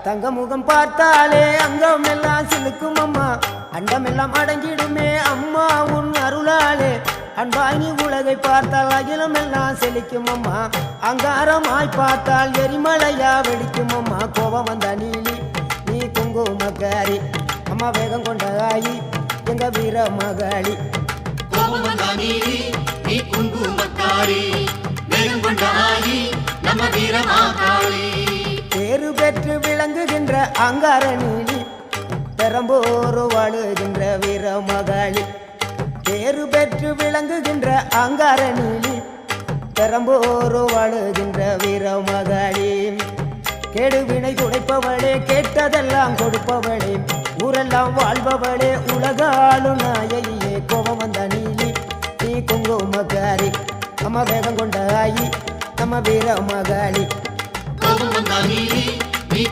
தங்க முகம் பார்த்தாலே அங்கம் எல்லாம் சிலுக்கும் அம்மா, அண்டமெல்லாம் அடங்கிடுமே அம்மா உன் அருளாலே. அன்பாங்கி உலகை பார்த்தால் அகிலம் எல்லாம் செழிக்கும் அம்மா, அங்காரமாய் பார்த்தால் எரிமலையா வெடிக்கும் அம்மா. கோபம் வந்த நீலி நீ குங்குமக்காரி அம்மா, வேகம் கொண்ட ஆயி எங்க வீர மகாளி. கோபம் வந்த நீலி நீ குங்குமக்காரி, வேகம் கொண்ட ஆயி நம்ம வீர மகாளி. பேரு பெற்று விளங்குகின்ற அங்கார நீலி, பெரம்போரு வாழுகின்ற வீர மகாளி. பேரு பெற்று விளங்குகின்ற அங்கார நீலி, பெரம்போரு வாழுகின்ற வீர மகாளி. கேடுவினை துடைப்பவளே, கேட்டதெல்லாம் கொடுப்பவளே, ஊரெல்லாம் வாழ்பவளே, உலகாளு நாயகியே. கோபம் வந்த நீலி நீ குங்குமக்காரி அம்மா, வேகம் கொண்ட ஆயி நம்ம வீர மகாளி. கோபம் வந்த நீலி நீ